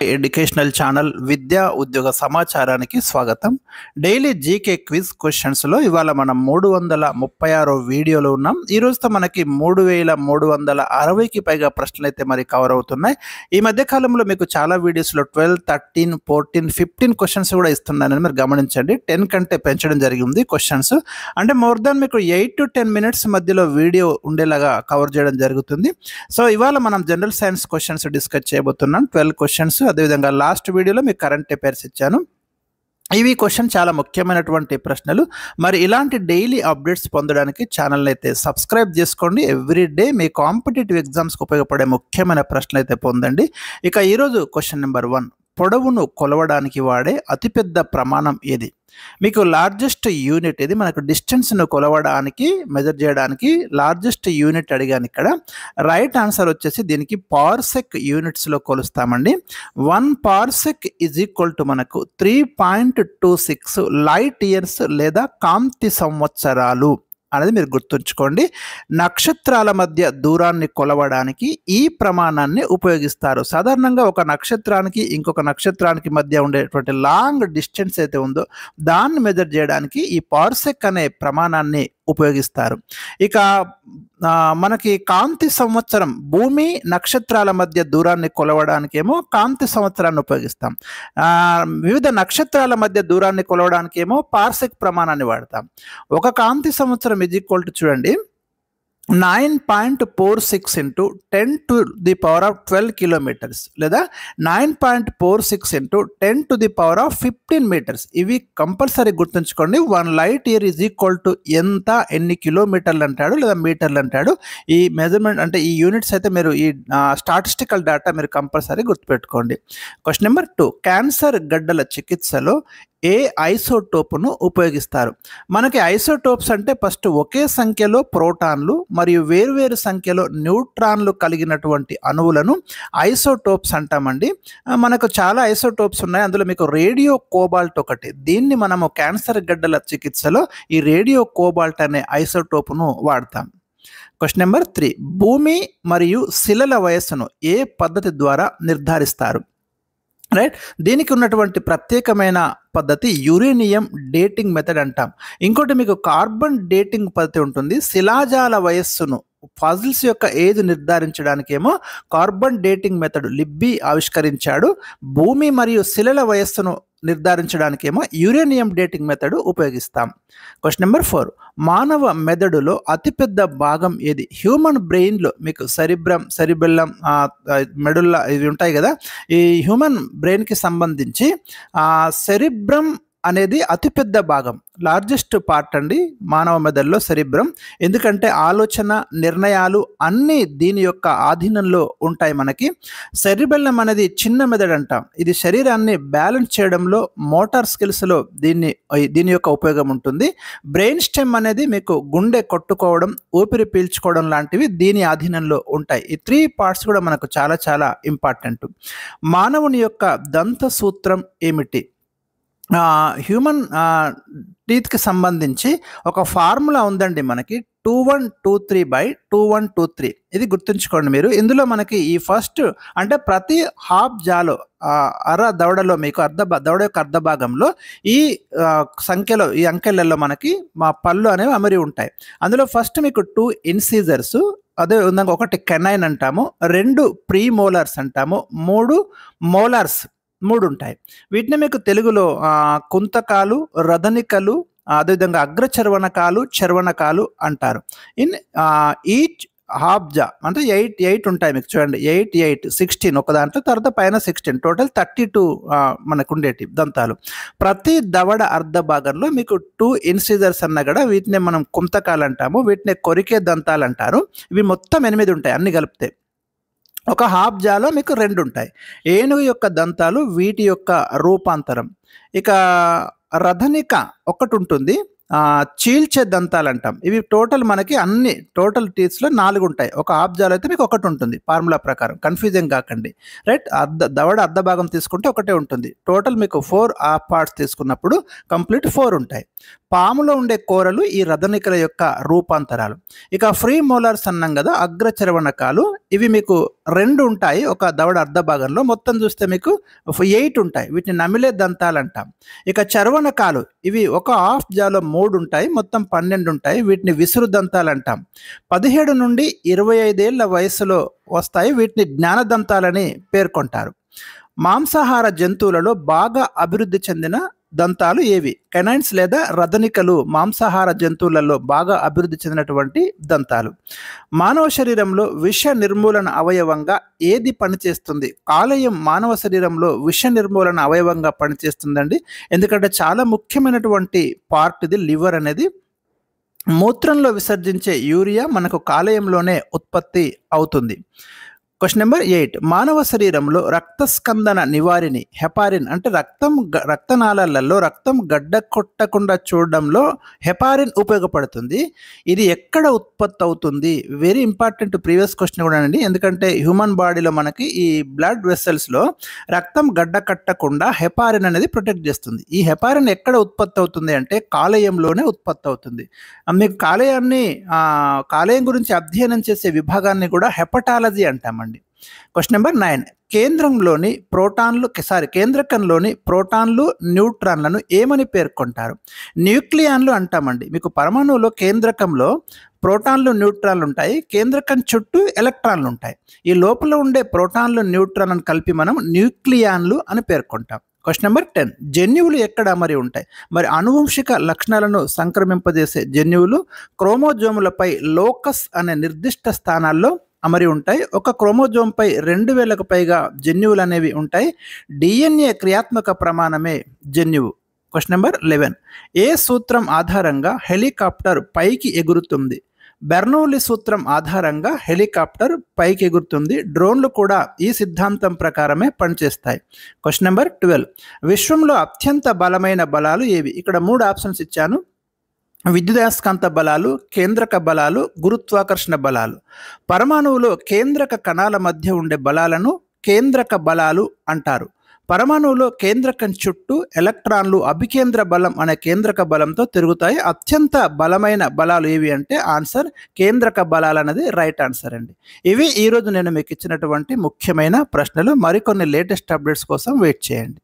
Educational channel విద్యా ఉద్యోగ సమాచారానికి స్వాగతం. డైలీ జీకే క్విజ్ క్వశ్చన్స్లో ఇవాళ మనం 336 వీడియోలో ఉన్నాం. ఈ రోజుతో మనకి 3360కి పైగా ప్రశ్నలు అయితే మరి కవర్ అవుతున్నాయి. ఈ మధ్య కాలంలో మీకు చాలా వీడియోస్లో 12, 13, 14, 15 క్వశ్చన్స్ కూడా ఇస్తున్నానని మీరు గమనించండి. 10 కంటే పెంచడం జరిగింది క్వశ్చన్స్. అంటే మోర్ దాన్ మీకు 8 to 10 మినిట్స్ మధ్యలో వీడియో ఉండేలాగా కవర్ చేయడం జరుగుతుంది. సో ఇవాళ మనం జనరల్ సైన్స్ క్వశ్చన్స్ డిస్కస్ చేయబోతున్నాం. 12 క్వశ్చన్స్. అదేవిధంగా లాస్ట్ వీడియోలో మీకు కరెంట్ అఫైర్స్ ఇచ్చాను. ఇవి క్వశ్చన్ చాలా ముఖ్యమైనటువంటి ప్రశ్నలు. మరి ఇలాంటి డైలీ అప్డేట్స్ పొందడానికి ఛానల్ని అయితే సబ్స్క్రైబ్ చేసుకోండి. ఎవ్రీ డే మీ కాంపిటేటివ్ ఎగ్జామ్స్కి ఉపయోగపడే ముఖ్యమైన ప్రశ్నలు అయితే పొందండి. ఇక ఈరోజు క్వశ్చన్ నెంబర్ 1, పొడవును కొలవడానికి వాడే అతిపెద్ద ప్రమాణం ఏది? మీకు లార్జెస్ట్ యూనిట్ ఇది. మనకు డిస్టెన్స్ను కొలవడానికి, మెజర్ చేయడానికి లార్జెస్ట్ యూనిట్ అడిగాను ఇక్కడ. రైట్ ఆన్సర్ వచ్చేసి దీనికి పార్సెక్ యూనిట్స్లో కొలుస్తామండి. 1 పార్సెక్ ఈజ్ ఈక్వల్ టు మనకు 3.26 లైట్ ఇయర్స్ లేదా కాంతి సంవత్సరాలు అనేది మీరు గుర్తుంచుకోండి. నక్షత్రాల మధ్య దూరాన్ని కొలవడానికి ఈ ప్రమాణాన్ని ఉపయోగిస్తారు. సాధారణంగా ఒక నక్షత్రానికి ఇంకొక నక్షత్రానికి మధ్య ఉండేటువంటి లాంగ్ డిస్టెన్స్ అయితే ఉందో దాన్ని మెజర్ చేయడానికి ఈ పార్సెక్ అనే ప్రమాణాన్ని ఉపయోగిస్తారు. ఇక మనకి కాంతి సంవత్సరం, భూమి నక్షత్రాల మధ్య దూరాన్ని కొలవడానికి ఏమో కాంతి సంవత్సరాన్ని ఉపయోగిస్తాం. వివిధ నక్షత్రాల మధ్య దూరాన్ని కొలవడానికి ఏమో పార్సెక్ ప్రమాణాన్ని వాడతాం. ఒక కాంతి సంవత్సరం ఈజ్ ఈక్వల్ టు చూడండి 9.46 into 10 to the power of 12 kilometers లేదా 9.46 into 10 to the power of 15 meters. ఇవి కంపల్సరీ గుర్తుంచుకోండి. 1 light year is equal to ఎన్ని కిలోమీటర్లు అంటాడు లేదా మీటర్లు అంటాడు. ఈ మెజర్మెంట్ అంటే ఈ యూనిట్స్ అయితే మీరు ఈ స్టాటిస్టికల్ డేటా మీరు కంపల్సరీ గుర్తుపెట్టుకోండి. క్వశ్చన్ నెంబర్ 2, క్యాన్సర్ గడ్డల చికిత్సలో ఏ ఐసోటోపును ఉపయోగిస్తారు? మనకి ఐసోటోప్స్ అంటే ఫస్ట్ ఒకే సంఖ్యలో ప్రోటాన్లు మరియు వేరువేరు సంఖ్యలో న్యూట్రాన్లు కలిగినటువంటి అణువులను ఐసోటోప్స్ అంటామండి. మనకు చాలా ఐసోటోప్స్ ఉన్నాయి. అందులో మీకు రేడియో కోబాల్ట్ ఒకటి. దీన్ని మనము క్యాన్సర్ గడ్డల చికిత్సలో ఈ రేడియో కోబాల్ట్ అనే ఐసోటోపును వాడతాం. క్వశ్చన్ నెంబర్ 3, భూమి మరియు శిలల వయస్సును ఏ పద్ధతి ద్వారా నిర్ధారిస్తారు? రైట్, దీనికి ఉన్నటువంటి ప్రత్యేకమైన పద్ధతి యురేనియం డేటింగ్ మెథడ్ అంటాం. ఇంకోటి మీకు కార్బన్ డేటింగ్ పద్ధతి ఉంటుంది. శిలాజాల వయస్సును, ఫజిల్స్ యొక్క ఏజ్ నిర్ధారించడానికేమో కార్బన్ డేటింగ్ మెథడ్ లిబ్బీ ఆవిష్కరించాడు. భూమి మరియు శిలల వయస్సును నిర్ధారించడానికేమో యురేనియం డేటింగ్ మెథడ్ ఉపయోగిస్తాం. క్వశ్చన్ నెంబర్ 4, మానవ మెదడులో అతిపెద్ద భాగం ఏది? హ్యూమన్ బ్రెయిన్లో మీకు సెరిబెల్లం, మెడుల్లా ఇవి ఉంటాయి కదా. ఈ హ్యూమన్ బ్రెయిన్కి సంబంధించి సెరిబ్రమ్ అనేది అతిపెద్ద భాగం, లార్జెస్ట్ పార్ట్ అండి మానవ మెదడులో సెరిబ్రమ్. ఎందుకంటే ఆలోచన, నిర్ణయాలు అన్నీ దీని యొక్క ఆధీనంలో ఉంటాయి. మనకి సెరిబెల్లం అనేది చిన్న మెదడు అంటాం. ఇది శరీరాన్ని బ్యాలెన్స్ చేయడంలో, మోటార్ స్కిల్స్లో దీని యొక్క ఉపయోగం ఉంటుంది. బ్రెయిన్ స్టెమ్ అనేది మీకు గుండె కొట్టుకోవడం, ఊపిరి పీల్చుకోవడం లాంటివి దీని ఆధీనంలో ఉంటాయి. ఈ 3 పార్ట్స్ కూడా మనకు చాలా చాలా ఇంపార్టెంట్. మానవుని యొక్క దంత సూత్రం ఏమిటి? హ్యూమన్ టీత్కి సంబంధించి ఒక ఫార్ములా ఉందండి మనకి, 2123/2123. ఇది గుర్తుంచుకోండి మీరు. ఇందులో మనకి ఈ ఫస్ట్ అంటే ప్రతి హాఫ్ జాలో దవడలో మీకు దవడ యొక్క అర్ధ భాగంలో ఈ సంఖ్యలో, ఈ అంకెలలో మనకి మా పళ్ళు అనేవి అమరి ఉంటాయి. అందులో ఫస్ట్ మీకు 2 ఇన్సీజర్స్, అదే విధంగా 1 కెనైన్ అంటాము, 2 ప్రీమోలార్స్ అంటాము, 3 మోలార్స్ 3 ఉంటాయి. వీటిని మీకు తెలుగులో కుంతకాలు, రథనికలు, అదేవిధంగా అగ్రచర్వణకాలు, చర్వణకాలు అంటారు. ఇన్ ఈచ్ హాఫ్ జా అంటే 8 ఉంటాయి మీకు చూడండి. 8, 16 ఒక దాంట్లో, తర్వాత పైన 16, టోటల్ 32 మనకు ఉండేటి దంతాలు. ప్రతి దవడ అర్ధ భాగంలో మీకు 2 ఇన్సిజర్స్ అన్నా కూడా వీటిని మనం కుంతకాలు అంటాము. వీటిని కొరికే దంతాలు అంటారు. ఇవి మొత్తం 8 ఉంటాయి అన్ని కలిపితే. ఒక హాఫ్ జాలో మీకు 2 ఉంటాయి. ఏనుగు యొక్క దంతాలు, వీటి యొక్క రూపాంతరం. ఇక రథనిక ఒకటి ఉంటుంది. చీల్చే దంతాలు అంటాం. ఇవి టోటల్ మనకి అన్ని టోటల్ టీత్స్లో 4 ఉంటాయి. ఒక ఆబ్జాలో అయితే మీకు ఒకటి ఉంటుంది ఫార్ములా ప్రకారం, కన్ఫ్యూజింగ్ కాకండి. రైట్, దవడ అర్ధ భాగం తీసుకుంటే ఒకటే ఉంటుంది. టోటల్ మీకు 4 పార్ట్స్ తీసుకున్నప్పుడు కంప్లీట్ 4 ఉంటాయి. పాములో ఉండే కోరలు ఈ రదనికల యొక్క రూపాంతరాలు. ఇక ఫ్రీ మోలార్స్ అన్నాం కదా, అగ్రచర్వణకాలు, ఇవి మీకు 2 ఉంటాయి ఒక దవడ అర్ధ భాగంలో. మొత్తం చూస్తే మీకు 8 ఉంటాయి. వీటిని నమిలే దంతాలు అంటాం. ఇక చర్వణకాలు, ఇవి ఒక హాఫ్ జాలో 3 ఉంటాయి, మొత్తం 12 ఉంటాయి. వీటిని విసురు దంతాలు అంటాం. 17 నుండి 25 ఏళ్ల వయసులో వస్తాయి. వీటిని జ్ఞానదంతాలని పేర్కొంటారు. మాంసాహార జంతువులలో బాగా అభివృద్ధి చెందిన దంతాలు ఏవి? కెనైన్స్ లేదా రదనికలు మాంసాహార జంతువులలో బాగా అభివృద్ధి చెందినటువంటి దంతాలు. మానవ శరీరంలో విష నిర్మూలన అవయవంగా ఏది పనిచేస్తుంది? కాలేయం మానవ శరీరంలో విష నిర్మూలన అవయవంగా పనిచేస్తుందండి. ఎందుకంటే చాలా ముఖ్యమైనటువంటి పార్ట్ ఇది, లివర్ అనేది. మూత్రంలో విసర్జించే యూరియా మనకు కాలేయంలోనే ఉత్పత్తి అవుతుంది. Question number 8. మానవ శరీరంలో రక్తస్కందన నివారిణి హెపారిన్, అంటే రక్తనాళాలలో రక్తం గడ్డ కొట్టకుండా చూడడంలో హెపారిన్ ఉపయోగపడుతుంది. ఇది ఎక్కడ ఉత్పత్తి అవుతుంది? వెరీ ఇంపార్టెంట్ ప్రీవియస్ క్వశ్చన్ కూడా అండి. ఎందుకంటే హ్యూమన్ బాడీలో మనకి ఈ బ్లడ్ వెసల్స్లో రక్తం గడ్డ కట్టకుండా హెపారిన్ అనేది ప్రొటెక్ట్ చేస్తుంది. ఈ హెపారిన్ ఎక్కడ ఉత్పత్తి అవుతుంది అంటే కాలేయంలోనే ఉత్పత్తి అవుతుంది. మీకు కాలేయం గురించి అధ్యయనం చేసే విభాగాన్ని కూడా హెపటాలజీ అంటామండి. Question number 9. కేంద్రకంలోని ప్రోటాన్లు న్యూట్రాన్లను ఏమని పేర్కొంటారు? న్యూక్లియాన్లు అంటామండి. మీకు పరమాణువులో కేంద్రకంలో ప్రోటాన్లు న్యూట్రాన్లు ఉంటాయి, కేంద్రకం చుట్టూ ఎలక్ట్రాన్లు ఉంటాయి. ఈ లోపల ఉండే ప్రోటాన్లు న్యూట్రాన్లను కలిపి మనం న్యూక్లియాన్లు అని పేర్కొంటాం. Question number 10. జన్యువులు ఎక్కడ అమరి ఉంటాయి? మరి అనువంశిక లక్షణాలను సంక్రమింపజేసే జన్యువులు క్రోమోజోములపై లోకస్ అనే నిర్దిష్ట స్థానాల్లో అమరి ఉంటాయి. ఒక క్రోమోజోమ్పై 2000కు పైగా జన్యువులు అనేవి ఉంటాయి. డిఎన్ఏ క్రియాత్మక ప్రమాణమే జన్యువు. Question number 11. ఏ సూత్రం ఆధారంగా హెలికాప్టర్ పైకి ఎగురుతుంది? బెర్నౌలీ సూత్రం ఆధారంగా హెలికాప్టర్ పైకి ఎగురుతుంది. డ్రోన్లు కూడా ఈ సిద్ధాంతం ప్రకారమే పనిచేస్తాయి. Question number 12. విశ్వంలో అత్యంత బలమైన బలాలు ఏవి? ఇక్కడ 3 ఆప్షన్స్ ఇచ్చాను. విద్యుదయస్కాంత బలాలు, కేంద్రక బలాలు, గురుత్వాకర్షణ బలాలు. పరమాణువులో కేంద్రక కణాల మధ్య ఉండే బలాలను కేంద్రక బలాలు అంటారు. పరమాణువులో కేంద్రకం చుట్టూ ఎలక్ట్రాన్లు అభికేంద్ర బలం అనే కేంద్రక బలంతో తిరుగుతాయి. అత్యంత బలమైన బలాలు ఏవి అంటే ఆన్సర్ కేంద్రక బలాలు అనేది రైట్ ఆన్సర్ అండి. ఇవి ఈరోజు నేను మీకు ఇచ్చినటువంటి ముఖ్యమైన ప్రశ్నలు. మరికొన్ని లేటెస్ట్ అప్డేట్స్ కోసం వెయిట్ చేయండి.